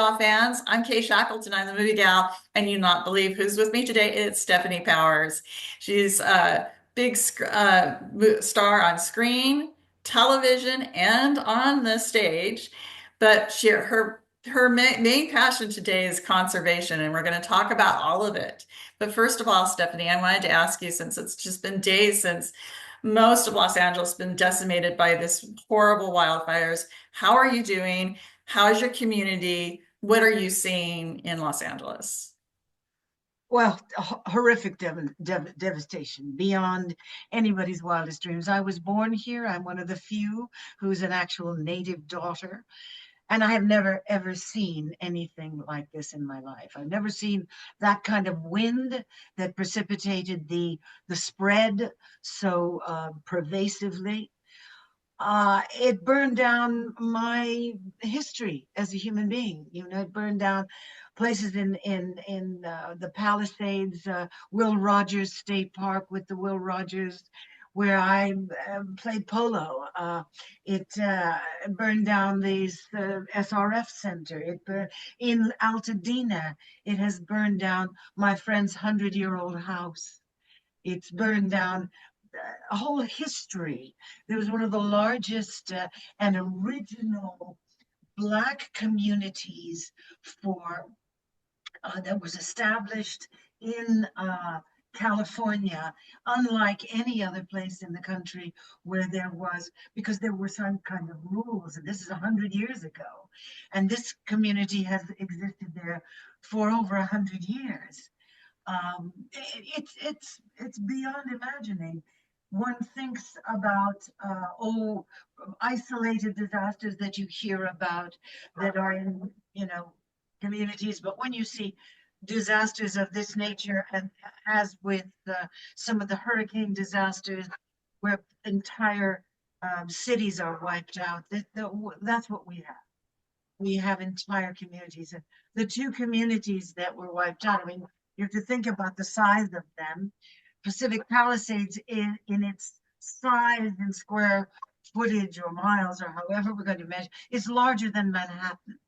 Gal fans. I'm Kay Shackleton. I'm the movie gal, and you not believe who's with me today? It's Stefanie Powers. She's a big star on screen, television, and on the stage. But her main passion today is conservation, and we're going to talk about all of it. But first of all, Stefanie, I wanted to ask you, since it's just been days since most of Los Angeles has been decimated by this horrible wildfires. How are you doing? How's your community? What are you seeing in Los Angeles? Well, horrific devastation beyond anybody's wildest dreams. I was born here. I'm one of the few who's an actual native daughter. And I have never, ever seen anything like this in my life. I've never seen that kind of wind that precipitated the spread so pervasively. It burned down my history as a human being. You know, it burned down places in the Palisades, Will Rogers State Park with the Will Rogers, where I played polo. It burned down these SRF Center. It burned in Altadena. It has burned down my friend's 100-year-old house. It's burned down a whole history. There was one of the largest and original Black communities for that was established in California, unlike any other place in the country where there was, because there were some kind of rules, and this is 100 years ago, and this community has existed there for over 100 years. It's beyond imagining. One thinks about isolated disasters that you hear about that are in communities, but when you see disasters of this nature, and as with some of the hurricane disasters where entire cities are wiped out, that's what we have. We have entire communities, and the two communities that were wiped out, I mean, you have to think about the size of them. Pacific Palisades in its size in square footage or miles or however we're going to measure is larger than Manhattan,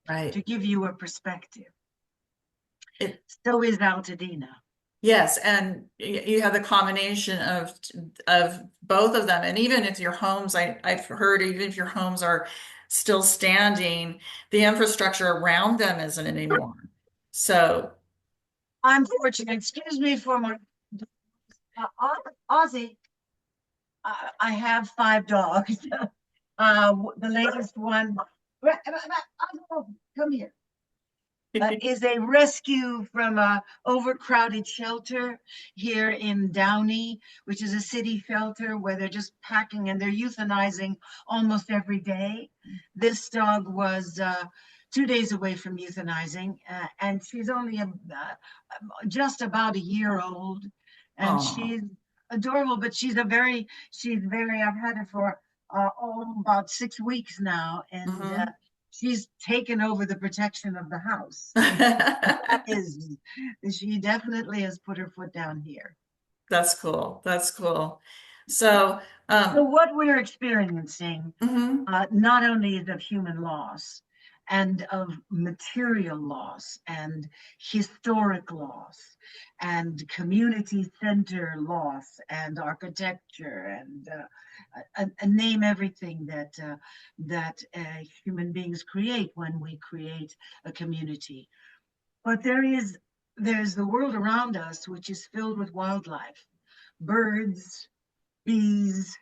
to Right. give you a perspective. It, So is Altadena. yes, and you have the combination of both of them. And even if your homes, I've heard, even if your homes are still standing, the infrastructure around them isn't anymore. So, I'm fortunate. Excuse me for my Ozzy. I have 5 dogs. The latest one, come here, is a rescue from a overcrowded shelter here in Downey, which is a city shelter where they're just packing and they're euthanizing almost every day. This dog was 2 days away from euthanizing, and she's only just about a year old, and oh. she's adorable. But I've had her for about 6 weeks now, and she's taken over the protection of the house. Is she definitely has put her foot down here. That's cool. That's cool. So, So what we're experiencing, mhm. not only is of human loss and of material loss and historic loss and community center loss and architecture and name everything that human beings create when we create a community. But there's the world around us, which is filled with wildlife, birds, bees,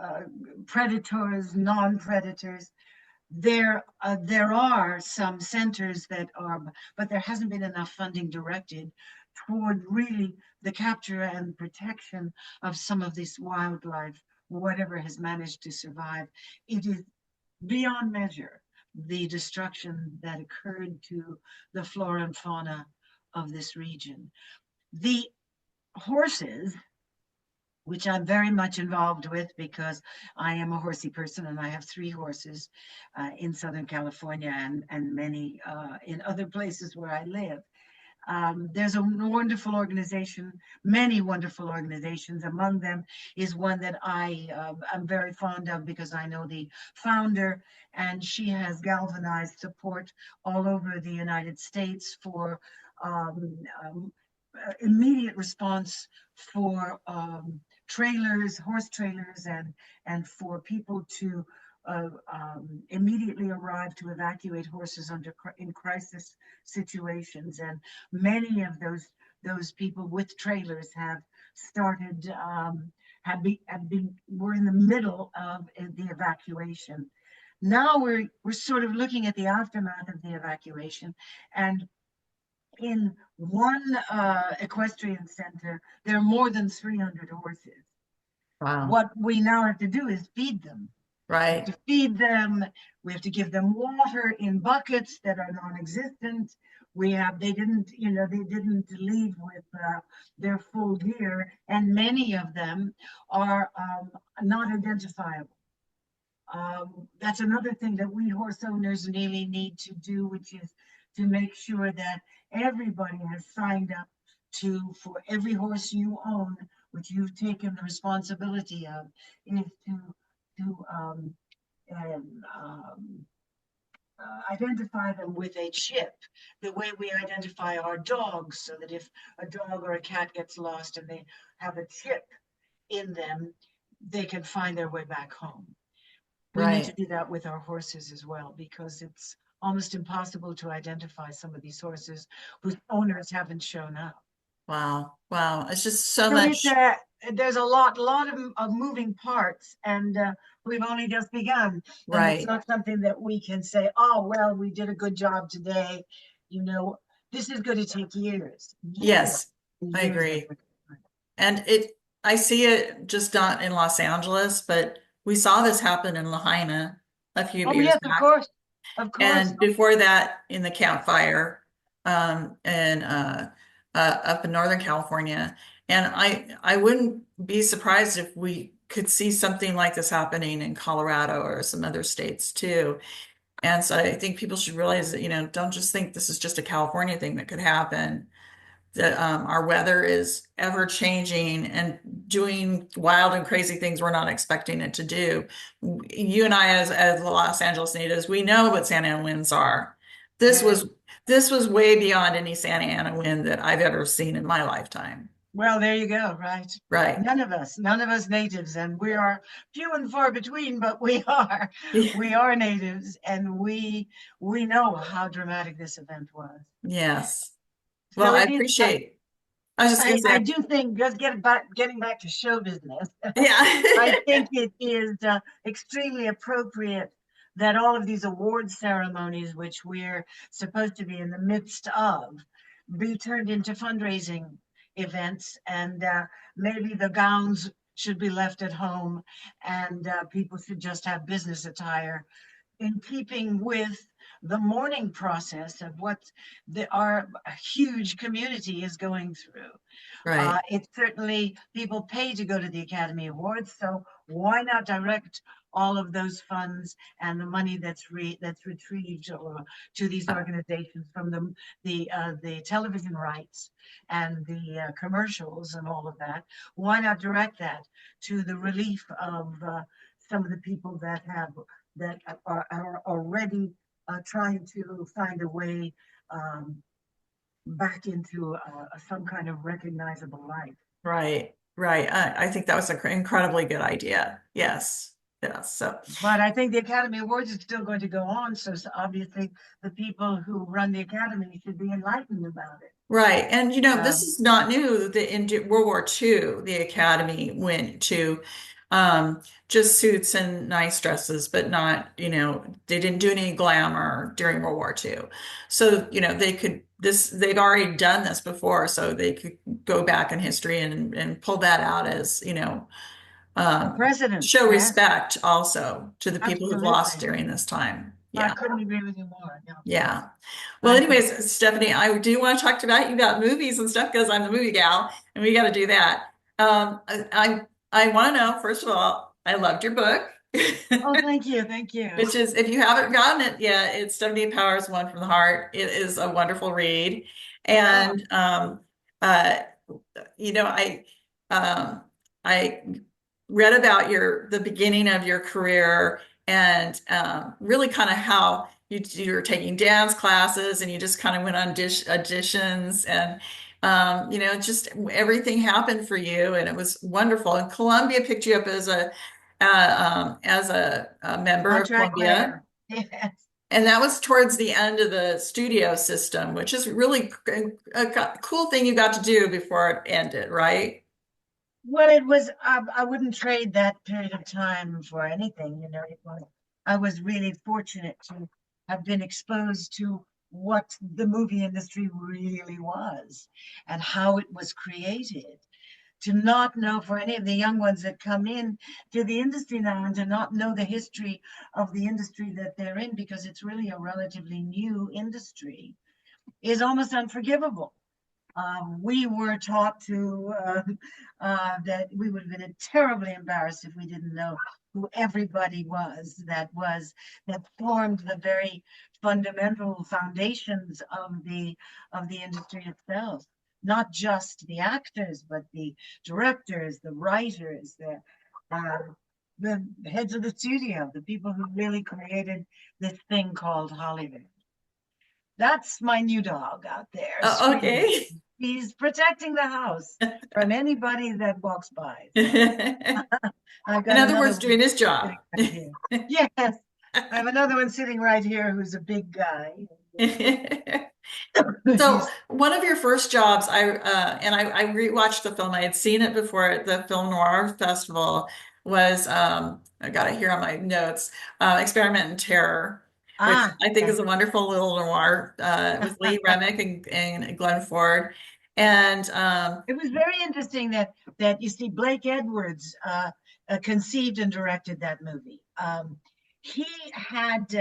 uh, predators, non-predators. There are some centers that are, but there hasn't been enough funding directed toward really the capture and protection of some of this wildlife, whatever has managed to survive. It is beyond measure the destruction that occurred to the flora and fauna of this region. The horses, which I'm very much involved with because I am a horsey person and I have 3 horses in Southern California and many in other places where I live. There's a wonderful organization, many wonderful organizations. Among them is one that I'm very fond of because I know the founder, and she has galvanized support all over the United States for um, um, immediate response for trailers, horse trailers, and for people to immediately arrive to evacuate horses in crisis situations. And many of those people with trailers have started have been were in the middle of the evacuation. Now we're sort of looking at the aftermath of the evacuation, and in one equestrian center, there are more than 300 horses. Wow. What we now have to do is feed them. We have Right. to feed them. We have to give them water in buckets that are non-existent. They didn't leave with their full gear, and many of them are not identifiable. That's another thing that we horse owners really need to do, which is to make sure that everybody has signed up for every horse you own, which you've taken the responsibility of, is to and, identify them with a chip, the way we identify our dogs, so that if a dog or a cat gets lost and they have a chip in them, they can find their way back home. We need to Right. do that with our horses as well, because it's almost impossible to identify some of these horses whose owners haven't shown up. Wow. Wow. It's just so So it's much. there's a lot of moving parts, and we've only just begun. And it's Right. not something that we can say, oh, well, we did a good job today. You know, this is going to take years, years, Yes, and I years of agree. work. And I see it just not in Los Angeles, but we saw this happen in Lahaina a few Oh, years yes, of back. course, of course. And before that, in the Camp Fire, and up in Northern California. And I wouldn't be surprised if we could see something like this happening in Colorado or some other states too. And so I think people should realize that, don't just think this is just a California thing that could happen. That our weather is ever changing and doing wild and crazy things we're not expecting it to do. You and I, as the Los Angeles natives, we know what Santa Ana winds are. This Yeah. was this was way beyond any Santa Ana wind that I've ever seen in my lifetime. Well, there you go, right? Right. None of us natives, and we are few and far between, but we are natives, and we know how dramatic this event was. Yes. Well, So I it is. appreciate. I was just gonna I say, do think, just getting back to show business. I yeah. think it is extremely appropriate that all of these award ceremonies, which we're supposed to be in the midst of, be turned into fundraising events, and maybe the gowns should be left at home, and people should just have business attire, in keeping with the mourning process of what our huge community is going through. Right. It's certainly, people pay to go to the Academy Awards, so why not direct all of those funds and the money that's retrieved to these organizations from the television rights and the commercials and all of that? Why not direct that to the relief of some of the people that are already trying to find a way um, back into some kind of recognizable life. Right. Right. I think that was an incredibly good idea. Yes. Yes. So. But I think the Academy Awards is still going to go on, so obviously the people who run the Academy should be enlightened about it. Right. And this Um, is not new. In World War II, the Academy went to just suits and nice dresses, but not, they didn't do any glamour during World War II. So, they've already done this before, so they could go back in history and pull that out as, a um, precedent, show yes, respect also to the people who've lost absolutely. during this time. I Yeah. couldn't agree with you more. Yeah, Yeah. Well, I couldn't. anyways, Stephanie, I do want to talk about you about movies and stuff because I'm the movie gal and we got to do that. I want to know, first of all, I loved your book, Oh, thank you, thank you. which is, if you haven't gotten it yet, it's Stephanie Powers, One from the Heart. It is a wonderful read. Oh, And uh, you know, um, I read about the beginning of your career and really kind of how you were taking dance classes and you just kind of went on auditions and you know, just everything happened for you and it was wonderful. And Columbia picked you up as a member of contract Columbia. bearer. Yes. And that was towards the end of the studio system, which is really a cool thing you got to do before it ended, right? Well, it was, I wouldn't trade that period of time for anything, I was really fortunate to have been exposed to what the movie industry really was and how it was created. To not know, for any of the young ones that come in to the industry now, and to not know the history of the industry that they're in, because it's really a relatively new industry, is almost unforgivable. We were taught that we would have been terribly embarrassed if we didn't know who everybody that formed the very fundamental foundations of the industry itself. Not just the actors, but the directors, the writers, the heads of the studio, the people who really created this thing called Hollywood. That's my new dog out there screaming. Okay. He's protecting the house from anybody that walks by. So In I've got other another words, one doing his sitting job. right here. Yes, I have another one sitting right here who's a big guy. So He's one of your first jobs, I rewatched the film. I had seen it before at the Film Noir Festival. Was I got it here on my notes. Experiment in Terror, which I think yes. is a wonderful little noir with Lee Remick and Glenn Ford. And It was very interesting that you see Blake Edwards conceived and directed that movie. He had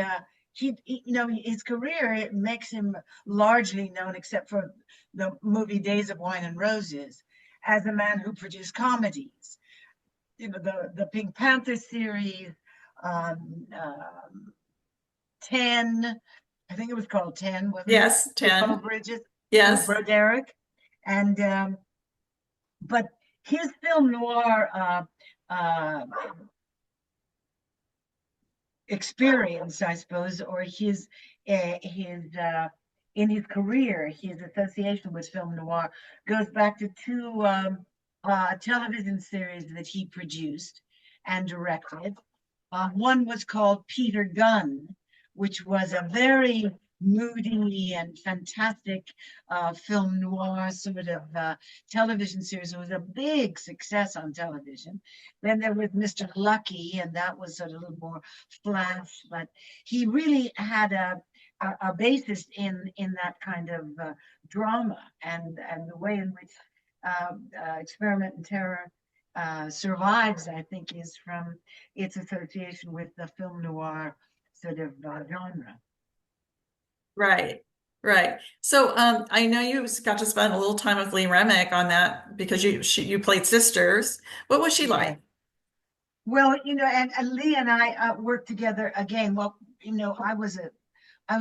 his career, it makes him largely known, except for the movie Days of Wine and Roses, as a man who produced comedies. The Pink Panther series, um, um, 10, I think it was called 10, wasn't it? yes, With Paul 10. Bridges, with Yes. Broderick. And but his film noir uh, experience, I suppose, or his in his career, his association with film noir goes back to two television series that he produced and directed. One was called Peter Gunn, which was a very moody and fantastic film noir sort of television series. It was a big success on television. Then there was Mr. Lucky, and that was sort of a little more flash, but he really had a basis in that kind of drama, and the way in which Experiment in Terror survives, I think, is from its association with the film noir sort of genre. Right, right. So I know you got to spend a little time with Lee Remick on that because you played sisters. What was she Yeah. like? Well, and Lee and I worked together again. Well, I was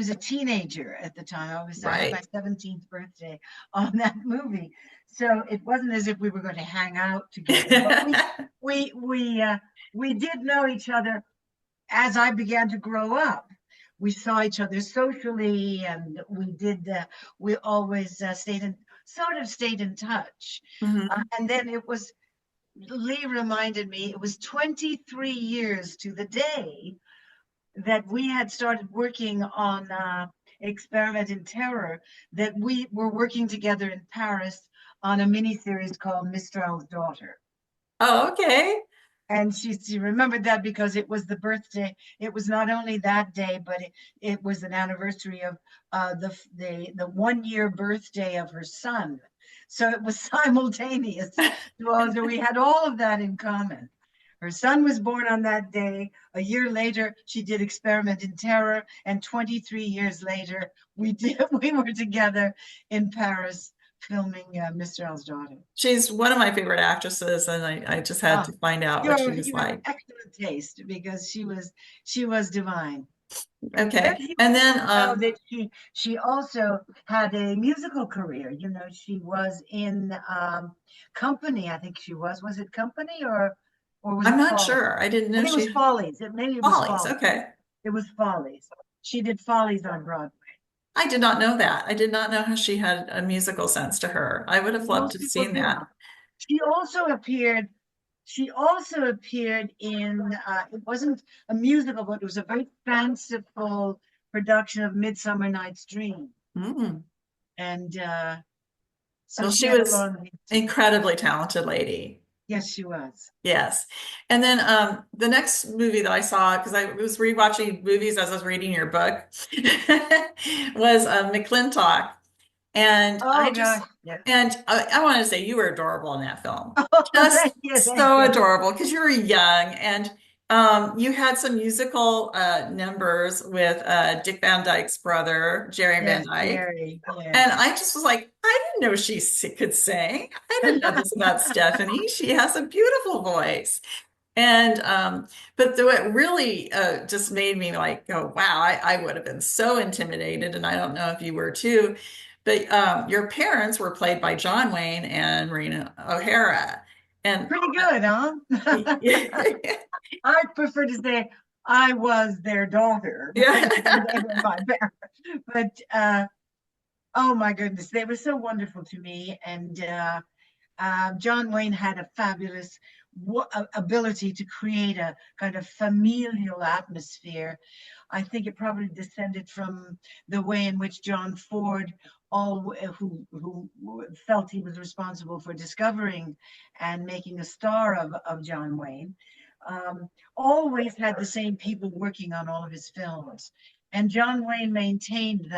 a teenager at the time. I had my Right. 17th birthday on that movie. So it wasn't as if we were going to hang out together, but we we uh, we did know each other as I began to grow up. We saw each other socially, and we always stayed in touch. Mhm. And then Lee reminded me it was 23 years to the day that we had started working on Experiment in Terror, that we were working together in Paris on a mini series called Mistral's Daughter. Oh, okay. And she remembered that because it was the birthday. It was not only that day, but it was an anniversary of the 1 year birthday of her son. So it was simultaneous. So we had all of that in common. Her son was born on that day. A year later, she did Experiment in Terror, and 23 years later, we were together in Paris filming Mr. L's Daughter. She's one of my favorite actresses, and I just had Ah, to find out what she was you have like. excellent taste because she was divine. Okay. Maybe you And then know that she also had a musical career. You know, she was in Company. I think she was. Was it Company or was I'm it not Follies? sure. I didn't I know think it was she Follies. Maybe it was Follies. Follies. Okay. It was Follies. She did Follies on Broadway. I did not know that. I did not know how she had a musical sense to her. I would have loved to Most have people seen do. that. She also appeared. She also appeared in. It wasn't a musical, but it was a very fanciful production of Midsummer Night's Dream. Mm. And so Well, she she had a was long history. incredibly talented lady. Yes, she was. Yes. And then the next movie that I saw, because I was rewatching movies as I was reading your book, was McClintock. And Oh gosh, yes. I want to say you were adorable in that film. Oh, Just thank you, thank so you. adorable because you were young and you had some musical numbers with Dick Van Dyke's brother, Jerry Van Yes, Dyke. Jerry. And Yes. I just was like, I didn't know could sing. I didn't know this about Stephanie. She has a beautiful voice. And but what really just made me like go, wow, I would have been so intimidated, and I don't know if you were too. But your parents were played by John Wayne and Rena O'Hara, and Pretty good, huh? yeah, I prefer to say I was their daughter, but they were my parents. But oh my goodness, they were so wonderful to me. And John Wayne had a fabulous ability to create a kind of familial atmosphere. I think it probably descended from the way in which John Ford, who felt he was responsible for discovering and making a star of John Wayne, um, always had the same people working on all of his films. And John Wayne maintained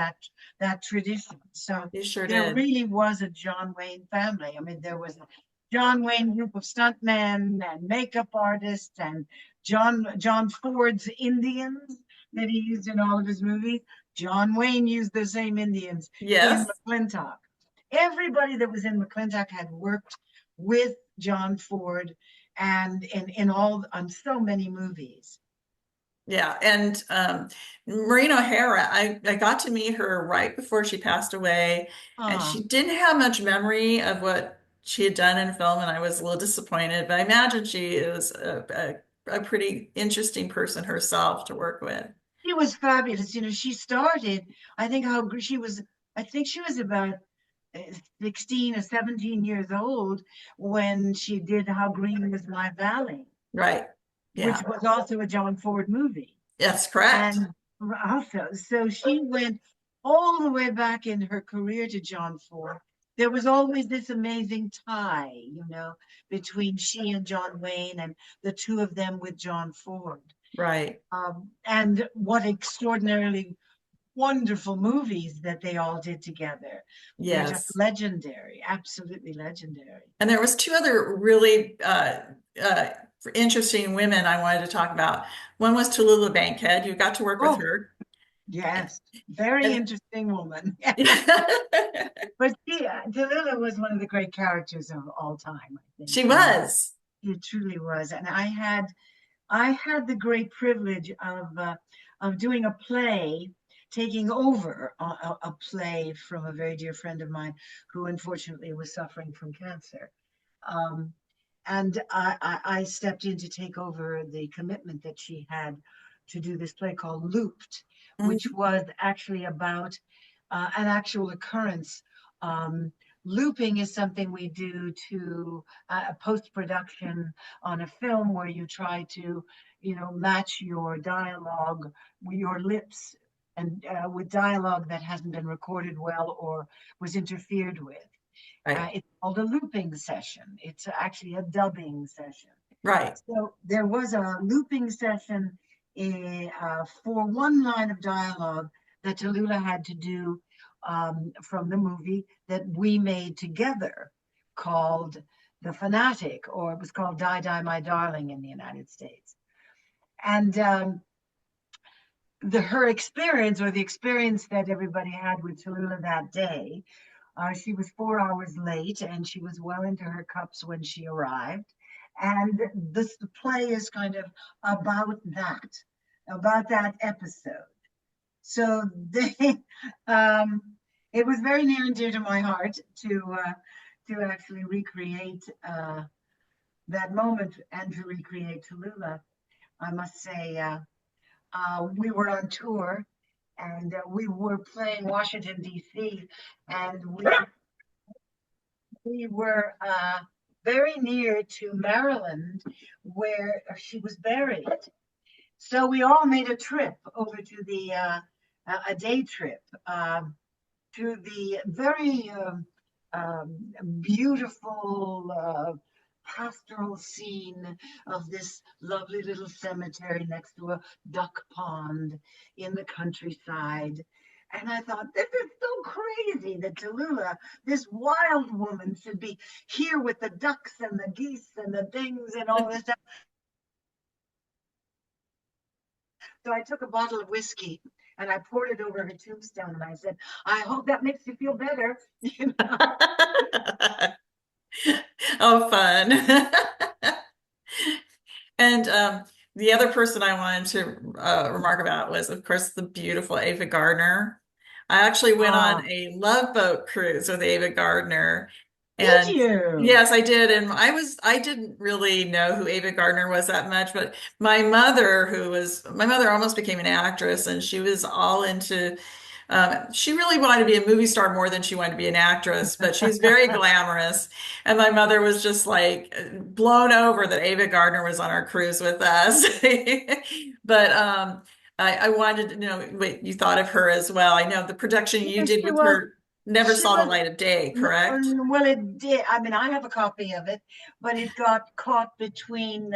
that tradition. So you sure there did. really was a John Wayne family. I mean, there was a John Wayne group of stuntmen and makeup artists and John Ford's Indians that he used in all of his movies. John Wayne used the same Indians in Yes. McClintock. Everybody that was in McClintock had worked with John Ford and in all on so many movies. Yeah, and Maureen O'Hara, I got to meet her right before she passed away, and Ah, she didn't have much memory of what she had done in film, and I was a little disappointed. But I imagine she is a pretty interesting person herself to work with. she was fabulous. You know, she started, I think how she was, I think she was about 16 or 17 years old when she did How Green Was My Valley, Right. which Yeah, was also a John Ford movie. that's correct. And also, so she went all the way back in her career to John Ford. There was always this amazing tie, you know, between she and John Wayne and the two of them with John Ford. Right. And what extraordinarily wonderful movies that they all did together. They're just Yes. legendary, absolutely legendary. And there was two other really uh, interesting women I wanted to talk about. One was Tallulah Bankhead. You got to work with Oh, her. yes, very And interesting woman. yeah. But Delila was one of the great characters of all time, I think. She You know, was. it truly was. And I had the great privilege of doing a play, taking over a play from a very dear friend of mine who unfortunately was suffering from cancer. Um, and I stepped in to take over the commitment that she had to do this play called Looped, which Mhm. was actually about an actual occurrence. Um, Looping is something we do to post-production on a film where you try to, you know, match your dialogue with your lips and with dialogue that hasn't been recorded well or was interfered with. Right. It's called a looping session. It's actually a dubbing session. Right. So there was a looping session for one line of dialogue that Tallulah had to do from the movie that we made together called The Fanatic, or it was called Die, Die, My Darling in the United States. And her experience, or the experience that everybody had with Tallulah that day, she was 4 hours late and she was well into her cups when she arrived. And this the play is kind of about that episode. So they, um, it was very near and dear to my heart to actually recreate that moment and to recreate Tallulah. I must say, we were on tour and we were playing Washington, D.C., and we were very near to Maryland, where she was buried. So we all made a trip over to a day trip to the very beautiful pastoral scene of this lovely little cemetery next to a duck pond in the countryside. And I thought, this is so crazy that Tallulah, this wild woman, should be here with the ducks and the geese and the things and all this stuff. So I took a bottle of whiskey and I poured it over her tombstone and I said, I hope that makes you feel better. You know? Oh, fun. And the other person I wanted to remark about was, of course, the beautiful Ava Gardner. I actually went on Ah, a Love Boat cruise with Ava Gardner, did and you? yes, I did. And I didn't really know who Ava Gardner was that much, but my mother almost became an actress, and she was all into she really wanted to be a movie star more than she wanted to be an actress, but she was very glamorous. And my mother was just like blown over that Ava Gardner was on our cruise with us. But I wanted to know what you thought of her as well. I know the production you Yeah, did she with was. her never She saw the was. light of day, correct? Well, it did. I mean, I have a copy of it, but it got caught between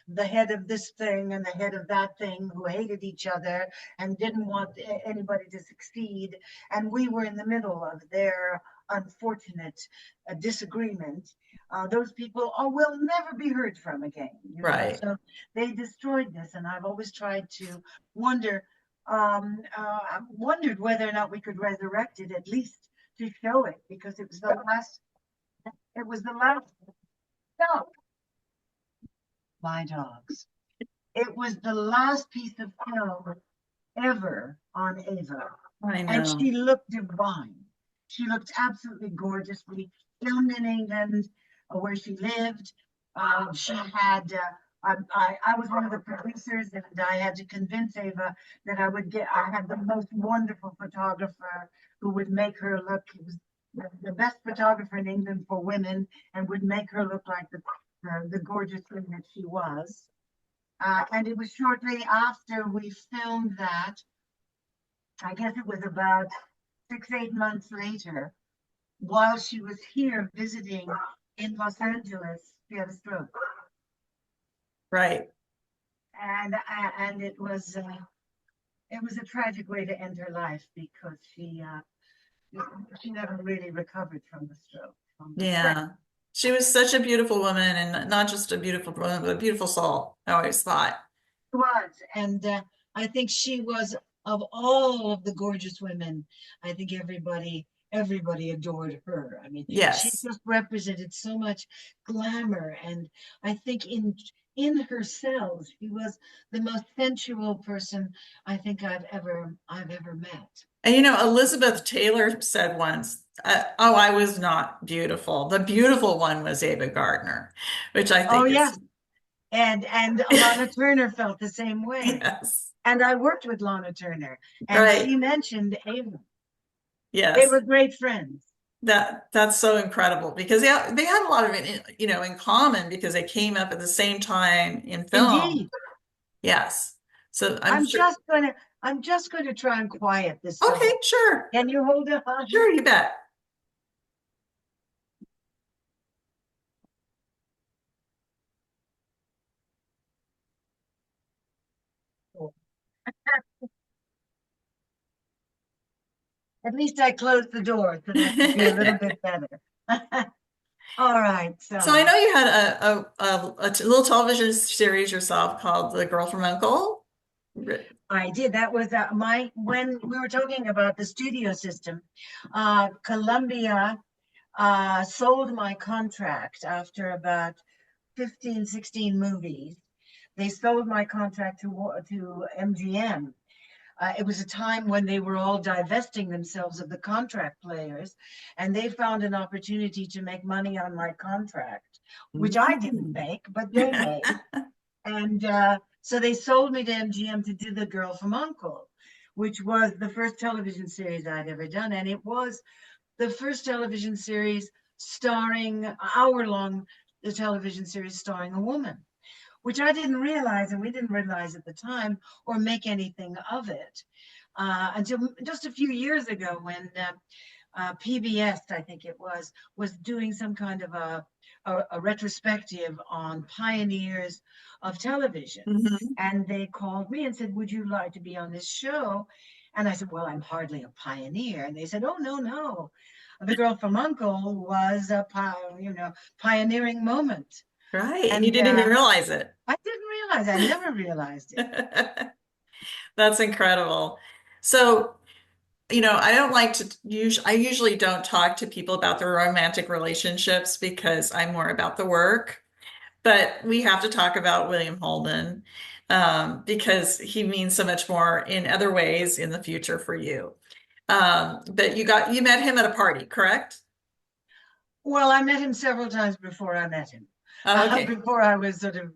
the head of this thing and the head of that thing who hated each other and didn't want anybody to succeed. And we were in the middle of their unfortunate disagreement. Those people will never be heard from again, you know. Right. So they destroyed this, and I've always tried to wonder, I wondered whether or not we could resurrect it at least to show it because it was the last no, my dogs. It was the last piece of film ever on Ava. I And know. she looked divine. She looked absolutely gorgeous. We filmed in England where she lived. She had I was one of the producers and I had to convince Ava that I had the most wonderful photographer who would make her look. He was the best photographer in England for women and would make her look like the gorgeous thing that she was. And it was shortly after we filmed that, I guess it was about 6, 8 months later, while she was here visiting in Los Angeles, she had a stroke. Right. And it was a tragic way to end her life because she never really recovered from the stroke. From the second Yeah. She was such a beautiful woman, and not just a beautiful woman, but a beautiful soul, I always thought. was, and I think she was of all of the gorgeous women. I think everybody adored her. I mean, she Yes. just represented so much glamour, and I think in herself, she was the most sensual person I think I've ever met. And Elizabeth Taylor said once, "Oh, I was not beautiful. The beautiful one was Ava Gardner," which I Oh think yeah, is, and Lana Turner felt the same way. yes, And I worked with Lana Turner, and she right. mentioned Ava. They Yes. were great friends. That's so incredible because they had a lot of it, in common because they came up at the same time in film. Indeed. Yes. So I'm I'm sure. just gonna I'm just gonna try and quiet this Okay, dog. sure. Can you hold on? Sure, you bet. At least I closed the door, so that should be a little bit better. All right, So I so know you had a little television series yourself called The Girl from Uncle. I did. That was my when we were talking about the studio system. Columbia sold my contract after about 15, 16 movies. They sold my contract to MGM. It was a time when they were all divesting themselves of the contract players, and they found an opportunity to make money on my contract, which I didn't Mm. make, but they made. And so they sold me to MGM to do The Girl from Uncle, which was the first television series I'd ever done. And it was the first television series starring, hour-long the television series starring a woman, which I didn't realize, and we didn't realize at the time, or make anything of it until just a few years ago when PBS, I think it was doing some kind of a retrospective on pioneers of television. Mhm. And they called me and said, "Would you like to be on this show?" And I said, "Well, I'm hardly a pioneer." And they said, "Oh, no, no. The Girl from Uncle was a pioneering moment." Right. And you And didn't even realize it. I didn't realize, I never realized it. That's incredible. So, I don't like to I usually don't talk to people about their romantic relationships because I'm more about the work. But we have to talk about William Holden because he means so much more in other ways in the future for you. But you met him at a party, correct? Well, I met him several times before I met him, Oh, okay. before I was sort of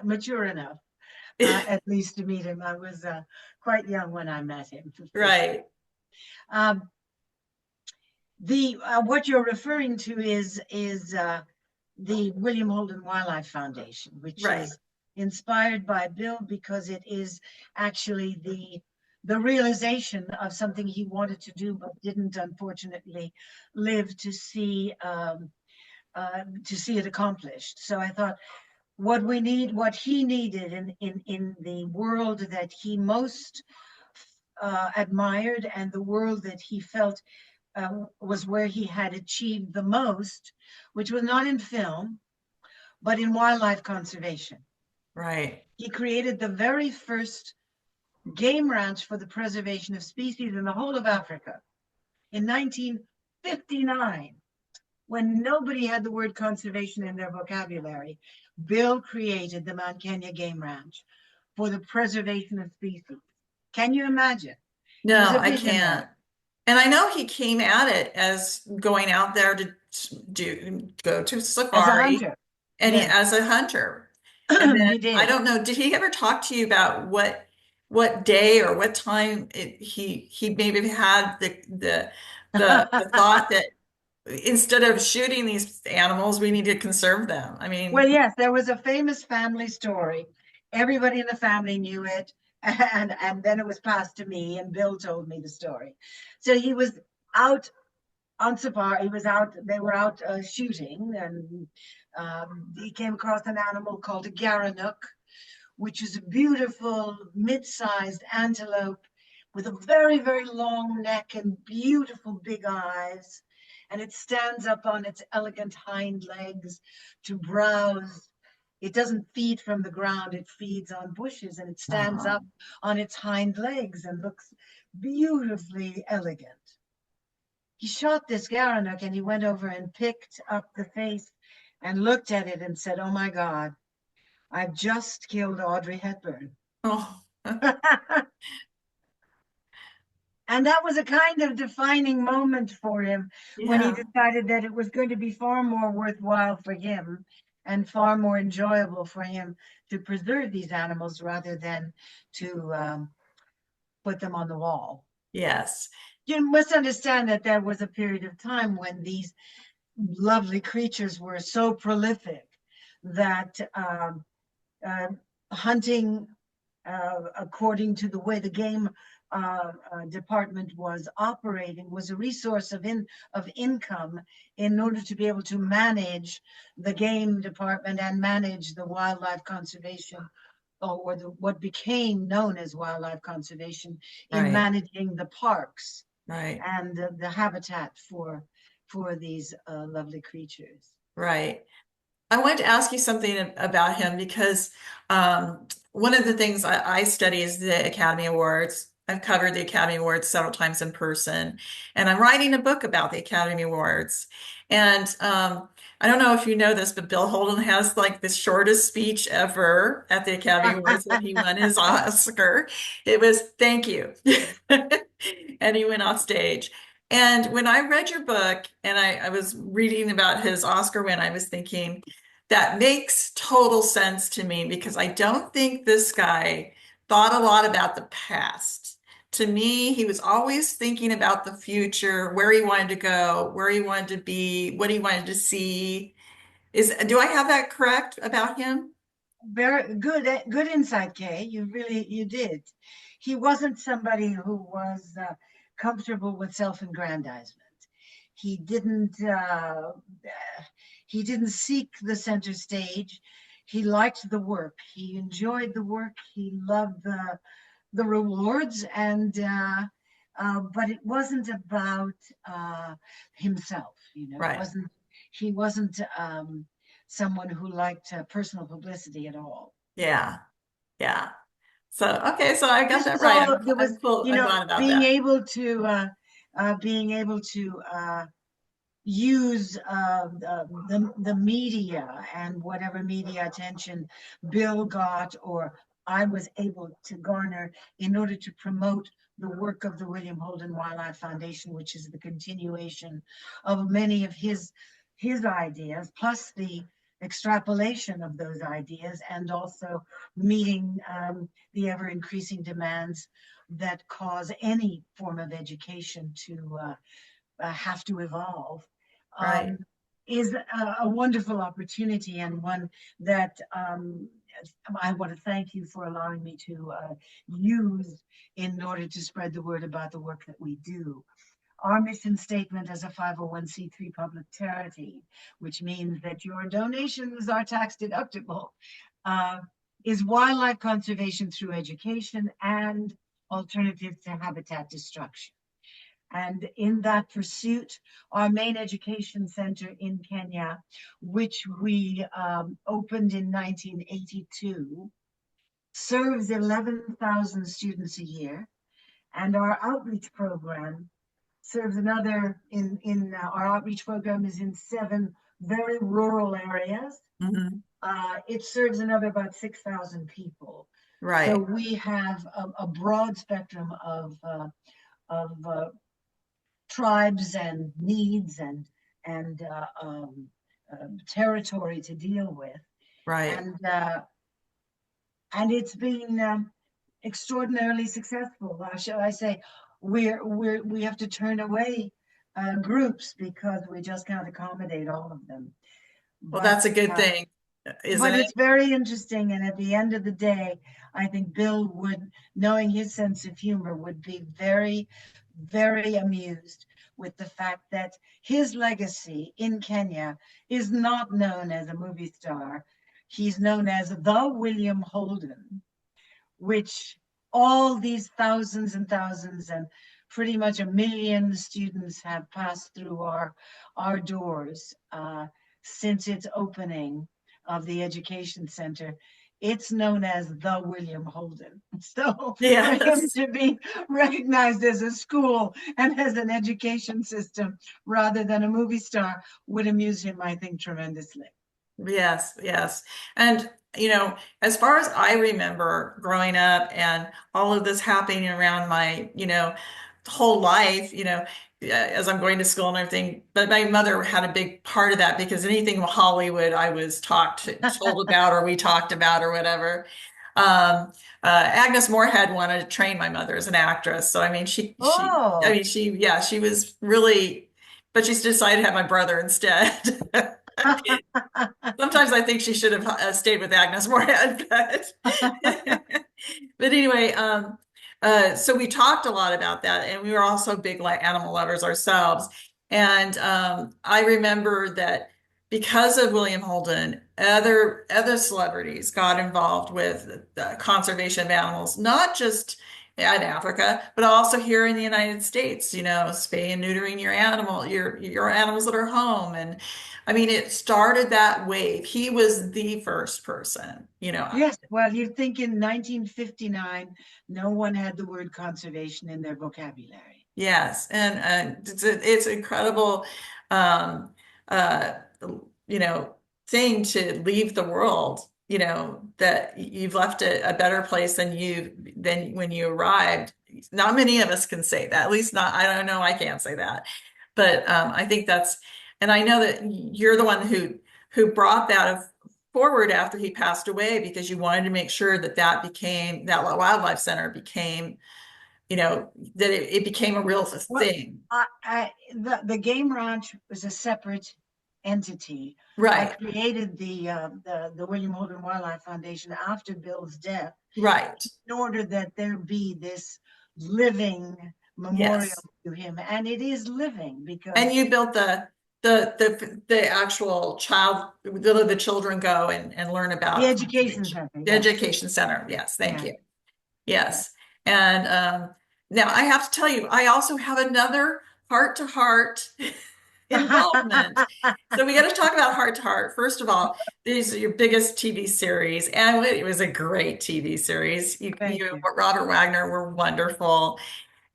mature enough, at least to meet him. I was quite young when I met him, for sure. Right, Um, the What you're referring to is the William Holden Wildlife Foundation, which right, is inspired by Bill because it is actually the realization of something he wanted to do but didn't unfortunately live to see it accomplished. So I thought what he needed in the world that he most admired, and the world that he felt was where he had achieved the most, which was not in film, but in wildlife conservation. right. He created the very first game ranch for the preservation of species in the whole of Africa in 1959, when nobody had the word conservation in their vocabulary. Bill created the Mount Kenya Game Ranch for the preservation of species. Can you imagine? He was No, a I visionary can't. And I know he came at it as going out there to go to as a safari hunter. and Yes, as a hunter. And then he I did. don't know, did he ever talk to you about what day or what time he maybe had the thought that instead of shooting these animals, we need to conserve them. I Well, mean, yes, there was a famous family story. Everybody in the family knew it, and then it was passed to me, and Bill told me the story. So he was out on safari. He was out. They were out shooting, and he came across an animal called a Garanuk, which is a beautiful mid-sized antelope with a very, very long neck and beautiful big eyes. And it stands up on its elegant hind legs to browse. It doesn't feed from the ground, it feeds on bushes, and it stands uh-huh. up on its hind legs and looks beautifully elegant. He shot this Garanuk, and he went over and picked up the face and looked at it and said, "Oh my God, I've just killed Audrey Hepburn." Oh, And that was a kind of defining moment for him when he yeah. decided that it was going to be far more worthwhile for him and far more enjoyable for him to preserve these animals rather than to put them on the wall. Yes. You must understand that there was a period of time when these lovely creatures were so prolific that uh, hunting, according to the way the game department was operating, was a resource of income in order to be able to manage the game department and manage the wildlife conservation, or what became known as wildlife conservation, in Right, managing the parks right, and the habitat for these lovely creatures. right. I wanted to ask you something about him because one of the things I study is the Academy Awards. I've covered the Academy Awards several times in person, and I'm writing a book about the Academy Awards. And I don't know if you know this, but Bill Holden has like the shortest speech ever at the Academy Awards when he won his Oscar. It was thank you. And he went off stage. And when I read your book and I was reading about his Oscar win, I was thinking that makes total sense to me because I don't think this guy thought a lot about the past. To me, he was always thinking about the future, where he wanted to go, where he wanted to be, what he wanted to see. Do I have that correct about him? Very good, good insight, Kay. You did. He wasn't somebody who was comfortable with self-aggrandizement. He didn't. He didn't seek the center stage. He liked the work. He enjoyed the work. He loved the rewards, and but it wasn't about himself. It Right. wasn't. He wasn't someone who liked personal publicity at all. Yeah. Yeah. So, okay, so I got This that was right. all. There was, I'm cool. I'm glad about being that. able to use the media and whatever media attention Bill got or I was able to garner in order to promote the work of the William Holden Wildlife Foundation, which is the continuation of many of his ideas, plus the extrapolation of those ideas, and also meeting the ever increasing demands that cause any form of education to have to evolve, Right. um, is a wonderful opportunity, and one that I want to thank you for allowing me to use in order to spread the word about the work that we do. Our mission statement as a 501c3 public charity, which means that your donations are tax deductible, uh, is wildlife conservation through education and alternatives to habitat destruction. And in that pursuit, our main education center in Kenya, which we opened in 1982, serves 11,000 students a year. And our outreach program serves another, our outreach program is in 7 very rural areas. Hmm. It serves another about 6,000 people. So Right. we have a broad spectrum of tribes and needs and territory to deal with, Right. and uh, and it's been extraordinarily successful. Shall I say, we have to turn away groups because we just can't accommodate all of them. Well, But that's a good uh, thing, isn't but it? it's very interesting, and at the end of the day, I think Bill would, knowing his sense of humor, would be very, very amused with the fact that his legacy in Kenya is not known as a movie star. He's known as the William Holden, which all these thousands and thousands and pretty much 1 million students have passed through our doors since its opening of the education center. It's known as the William Holden. So for him Yes. to be recognized as a school and as an education system rather than a movie star would amuse him, I think, tremendously. Yes, yes. And, as far as I remember growing up and all of this happening around my, whole life, as I'm going to school and everything, but my mother had a big part of that because anything Hollywood I was told about or we talked about or whatever. Agnes Moorehead wanted to train my mother as an actress. So, I mean, Oh, yeah, she was really, but she decided to have my brother instead. Sometimes I think she should have stayed with Agnes Moorehead, but but anyway, so we talked a lot about that, and we were also big like animal lovers ourselves. And I remember that because of William Holden, other celebrities got involved with the conservation of animals, not just in Africa, but also here in the United States. Spay and neutering your animals that are home, and I mean, it started that wave. He was the first person, yes. Well, you think in 1959, no one had the word conservation in their vocabulary. Yes, and it's incredible. Um, uh, thing to leave the world, that you've left a better place than when you arrived. Not many of us can say that, at least not, I don't know, I can't say that. But I think and I know that you're the one who brought that forward after he passed away, because you wanted to make sure that wildlife center became, that it became a real Well, thing. the game ranch was a separate entity. I Right, created the William Holden Wildlife Foundation after Bill's death right. in order that there be this living memorial Yes. to him, and it is living And because you built the actual the children go and learn the about education conservation. center, The yes, education center. Yes, thank yeah, you. yeah. Yes. And now I have to tell you, I also have another heart to heart involvement. So we got to talk about heart to heart. First of all, these are your biggest TV series, and it was a great TV series. Thank you. Robert Wagner were wonderful.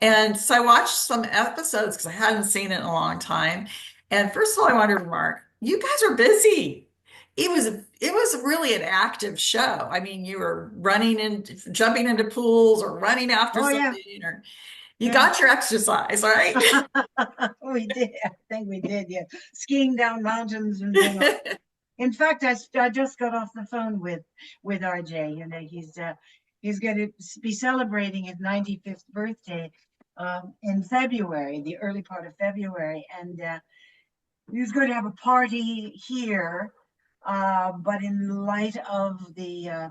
And so I watched some episodes because I hadn't seen it in a long time. And first of all, I wanted to remark, you guys are busy. It was really an active show. I mean, you were running and jumping into pools or running after Oh yeah, something, or you yeah. got your exercise, right? We did. I think we did. Yeah, skiing down mountains and doing. In fact, I just got off the phone with RJ. You know, he's going to be celebrating his 95th birthday in February, the early part of February, and he was going to have a party here, but in light of the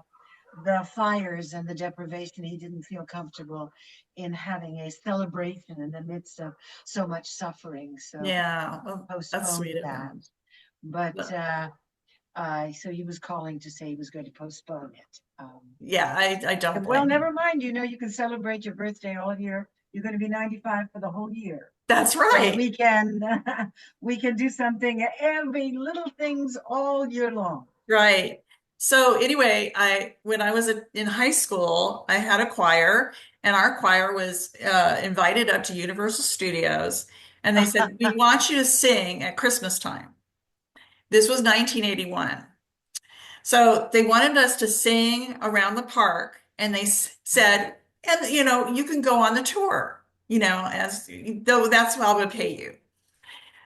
fires and the deprivation, he didn't feel comfortable in having a celebration in the midst of so much suffering. So Yeah, well, that's postponed sweet of that. him. But But so he was calling to say he was going to postpone it. yeah, I don't Well, blame never him. mind. You know, you can celebrate your birthday all year. You're going to be 95 for the whole year. That's So right. we can we can do something every little things all year long. Right. So anyway, I when I was in high school, I had a choir, and our choir was invited up to Universal Studios, and they said, "We want you to sing at Christmas time." This was 1981. So they wanted us to sing around the park, and they said, "And you can go on the tour, as though that's how we'll pay you."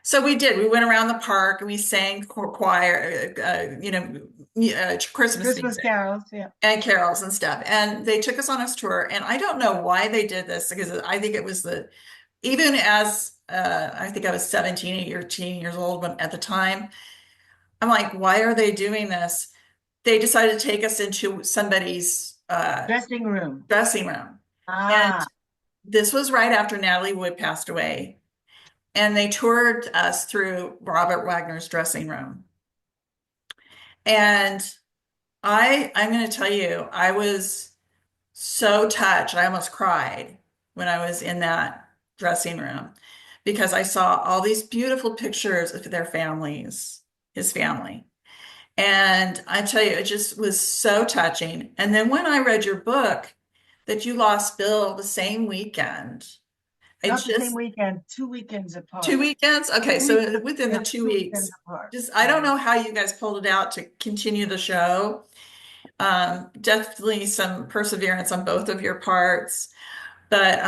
So we did. We went around the park and we sang choir, Christmas Christmas music carols, yeah. and carols and stuff. And they took us on this tour. And I don't know why they did this, because I think it was even as I think I was 17, 18 years old at the time. I'm like, why are they doing this? They decided to take us into somebody's Dressing room. dressing room. And Ah, this was right after Natalie Wood passed away. And they toured us through Robert Wagner's dressing room. And I'm going to tell you, I was so touched. I almost cried when I was in that dressing room, because I saw all these beautiful pictures of their families, his family. And I tell you, it just was so touching. And then when I read your book that you lost Bill the same weekend, I not the same just weekend, 2 weekends Two apart. weekends? Okay, 2 weeks, so within the yeah, two 2 weekends weeks. apart. Just I don't Yeah. know how you guys pulled it out to continue the show. Definitely some perseverance on both of your parts. But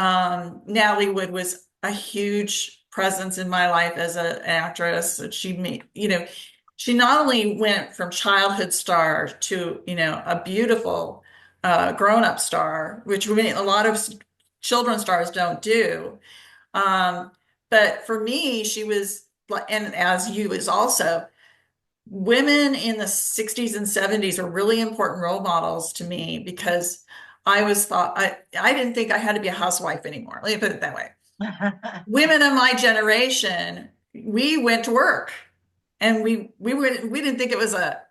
Natalie Wood was a huge presence in my life as an actress. She not only went from childhood star to, a beautiful grown-up star, which a lot of children stars don't do. Um, but for me, she was like, and as you is also, women in the 60s and 70s are really important role models to me, because I didn't think I had to be a housewife anymore. Let me put it that way. Women of my generation, we went to work, and we didn't think it was that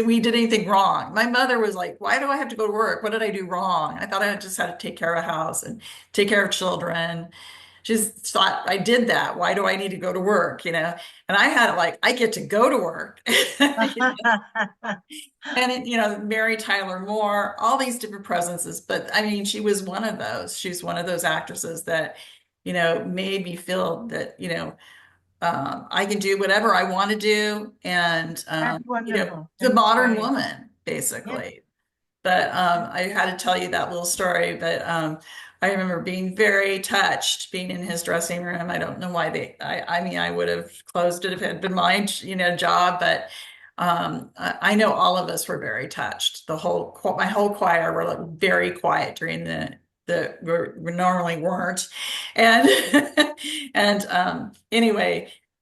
we did anything wrong. My mother was like, "Why do I have to go to work? What did I do wrong?" I thought I just had to take care of a house and take care of children. She just thought I did that. Why do I need to go to work? And I had it like, I get to go to work. And Mary Tyler Moore, all these different presences. But I mean, she was one of those. She's one of those actresses that, made me feel that, I can do whatever I want to do, and That's wonderful. the That's modern great. woman, Yeah. basically. But I had to tell you that little story. But I remember being very touched being in his dressing room. I don't know why I mean, I would have closed it if it had been my, job. But I know all of us were very touched. My whole choir were like very quiet during we normally weren't. And, and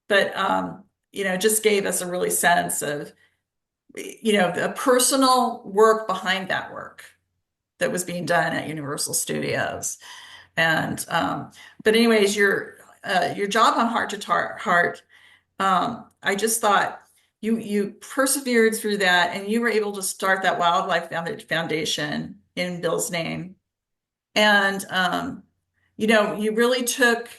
but, just gave us a really sense of, the personal work behind that work that was being done at Universal Studios. And but anyways, your job on Heart to Heart, I just thought you persevered through that, and you were able to start that Wildlife Foundation in Bill's name. And you really took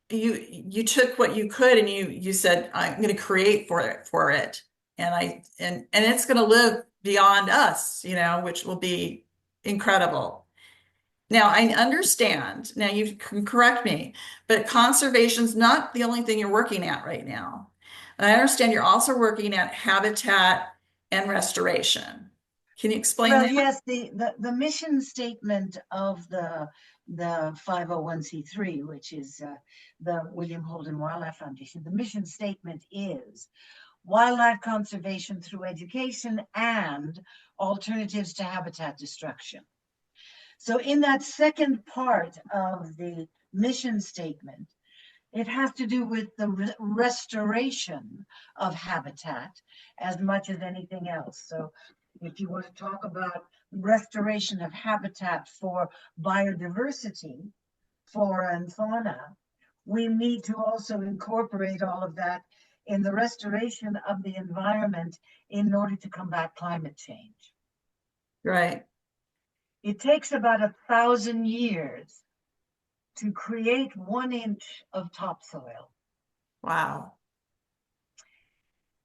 what you could, and you said, I'm going to create for it, and it's going to live beyond us, which will be incredible. Now I understand, now you can correct me, but conservation's not the only thing you're working at right now. I understand you're also working at habitat and restoration. Can you explain Well, that? yes, the mission statement of the 501(c)(3), which is the William Holden Wildlife Foundation, the mission statement is wildlife conservation through education and alternatives to habitat destruction. So in that second part of the mission statement, it has to do with the restoration of habitat as much as anything else. So if you want to talk about restoration of habitat for biodiversity, flora and fauna, we need to also incorporate all of that in the restoration of the environment in order to combat climate change. Right. It takes about 1,000 years to create 1 inch of topsoil. Wow.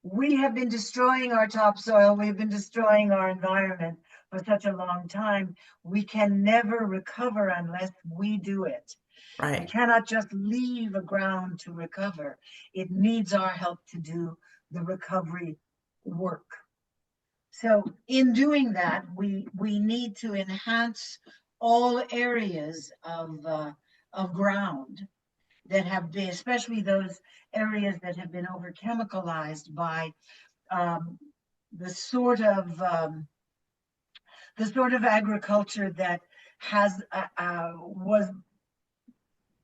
We have been destroying our topsoil. We've been destroying our environment for such a long time. We can never recover unless we do it. We Right. cannot just leave a ground to recover. It needs our help to do the recovery work. So in doing that, we need to enhance all areas of ground that have been, especially those areas that have been over chemicalized by um, the sort of agriculture that was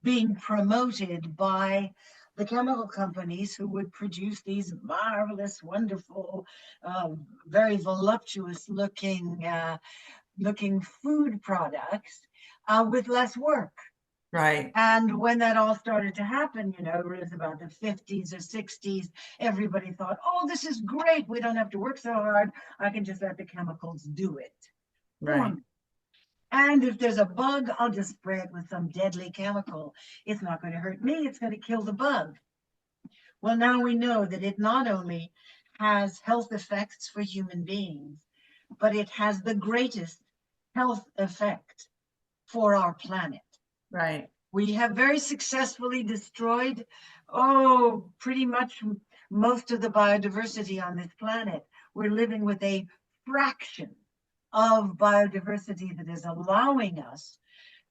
being promoted by the chemical companies who would produce these marvelous, wonderful, very voluptuous looking food products with less work. Right. And when that all started to happen, it was about the 50s or 60s, everybody thought, oh, this is great. We don't have to work so hard. I can just let the chemicals do it for Right. me. And if there's a bug, I'll just spray it with some deadly chemical. It's not going to hurt me. It's going to kill the bug. Well, now we know that it not only has health effects for human beings, but it has the greatest health effect for our planet. Right. We have very successfully destroyed, pretty much most of the biodiversity on this planet. We're living with a fraction of biodiversity that is allowing us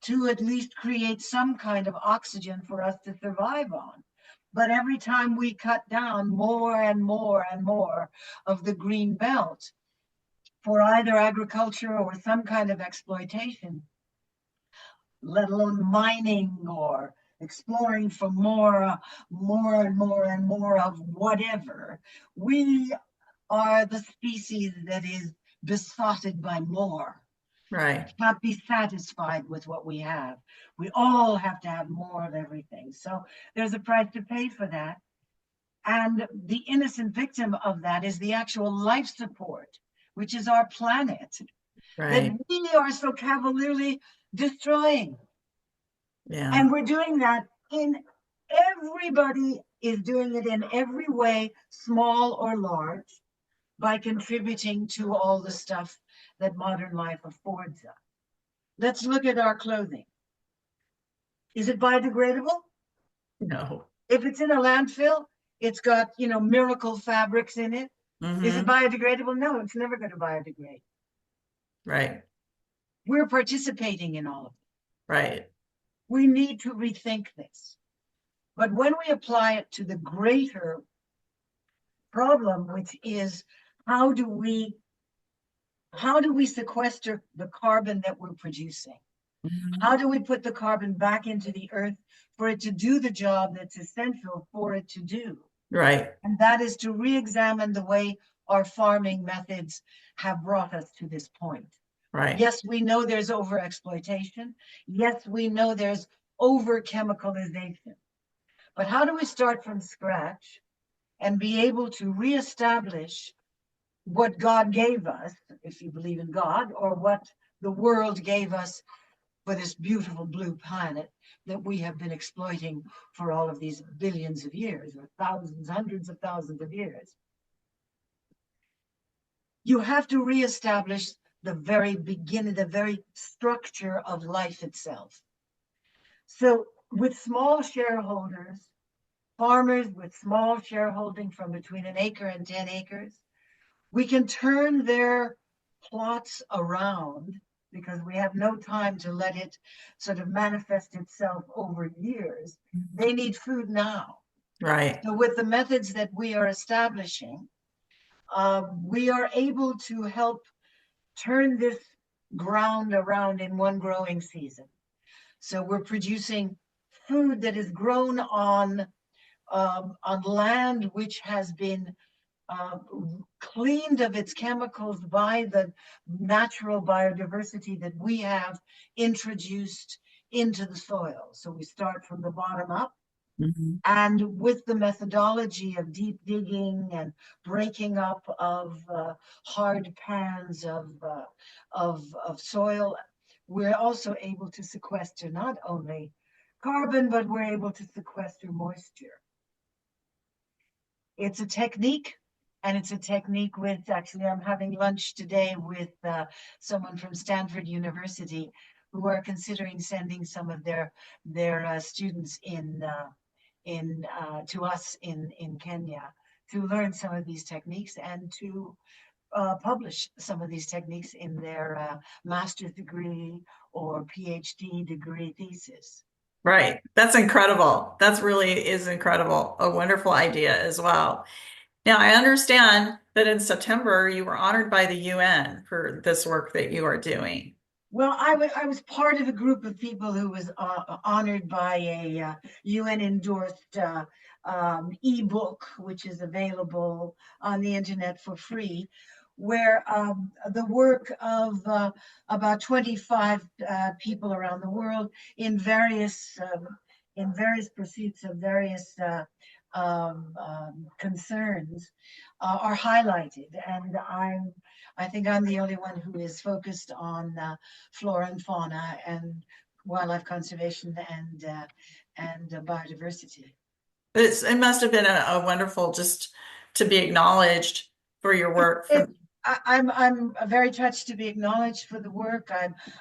to at least create some kind of oxygen for us to survive on. But every time we cut down more and more and more of the green belt for either agriculture or some kind of exploitation, let alone mining or exploring for more and more and more of whatever, we are the species that is besotted by more. Right. Not be satisfied with what we have. We all have to have more of everything. So there's a price to pay for that. And the innocent victim of that is the actual life support, which is our planet, that Right. we are so cavalierly destroying. Yeah. And we're doing that everybody is doing it in every way, small or large, by contributing to all the stuff that modern life affords us. Let's look at our clothing. Is it biodegradable? No. If it's in a landfill, it's got, miracle fabrics in it. Is it Hmm. biodegradable? No, it's never going to biodegrade. Right. We're participating in all of it. Right. We need to rethink this. But when we apply it to the greater problem, which is how do we how do we sequester the carbon that we're producing? Hmm. How do we put the carbon back into the earth for it to do the job that's essential for it to do? Right. And that is to re-examine the way our farming methods have brought us to this point. Right. Yes, we know there's over exploitation. Yes, we know there's over chemicalization. But how do we start from scratch and be able to reestablish what God gave us, if you believe in God, or what the world gave us for this beautiful blue planet that we have been exploiting for all of these billions of years, or thousands, hundreds of thousands of years? You have to reestablish the very beginning, the very structure of life itself. So, with small shareholders, farmers with small shareholding from between an acre and 10 acres, we can turn their plots around because we have no time to let it sort of manifest itself over years. They need food now. Right. So, with the methods that we are establishing, we are able to help turn this ground around in one growing season. So, we're producing food that is grown on land which has been uh, cleaned of its chemicals by the natural biodiversity that we have introduced into the soil. So we start from the bottom up. Hmm. And with the methodology of deep digging and breaking up of hard pans of soil, we're also able to sequester not only carbon, but we're able to sequester moisture. It's a technique, and it's a technique with, actually, I'm having lunch today with someone from Stanford University who are considering sending some of their students in to us in Kenya to learn some of these techniques and to publish some of these techniques in their master's degree or PhD degree thesis. Right. That's incredible. That's really is incredible. A wonderful idea as well. Now, I understand that in September you were honored by the UN for this work that you are doing. Well, I was part of a group of people who was honored by a UN endorsed ebook, which is available on the internet for free, where the work of about 25 people around the world in various pursuits of various concerns are highlighted, and I think I'm the only one who is focused on flora and fauna and wildlife conservation and biodiversity. It must have been a wonderful just to be acknowledged for your It, work it, from, I'm very touched to be acknowledged for the work.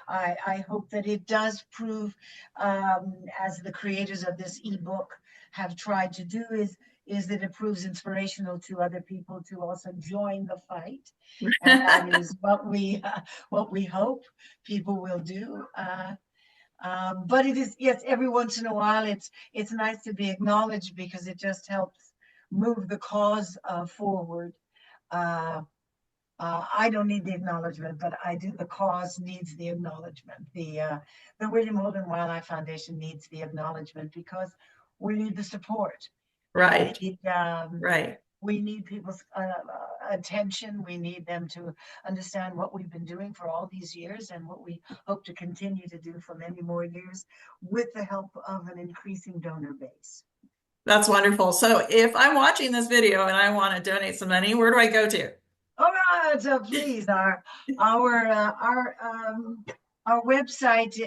I hope that it does prove, as the creators of this ebook have tried to do, is that it proves inspirational to other people to also join the fight, and that is what we hope people will do. But it is, yes, every once in a while it's nice to be acknowledged because it just helps move the cause forward. Uh, I don't need the acknowledgement, but I do. The cause needs the acknowledgement. The William Holden Wildlife Foundation needs the acknowledgement because we need the support. We right, need right. we need people's attention. We need them to understand what we've been doing for all these years and what we hope to continue to do for many more years with the help of an increasing donor base. That's wonderful. So if I'm watching this video and I want to donate some money, where do I go to? All right, so please, our uh, our um, our website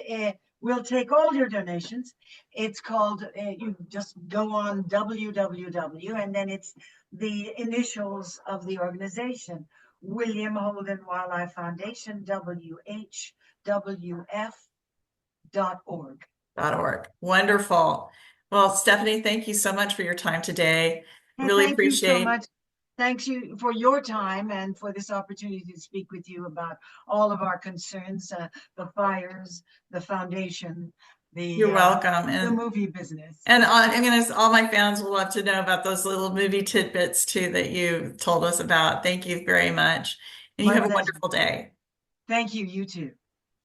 will take all your donations. It's called. You just go on www, and then it's the initials of the organization, William Holden Wildlife Foundation, WHWF.org. .org. Wonderful. Well, Stephanie, thank you so much for your time today. And Really thank you so appreciate much. Thanks you for your time and for this opportunity to speak with you about all of our concerns, the fires, the foundation, you're welcome. the movie business. And I mean, all my fans will love to know about those little movie tidbits too that you told us about. Thank you very much. And you My have a pleasure. wonderful day. Thank you. You too.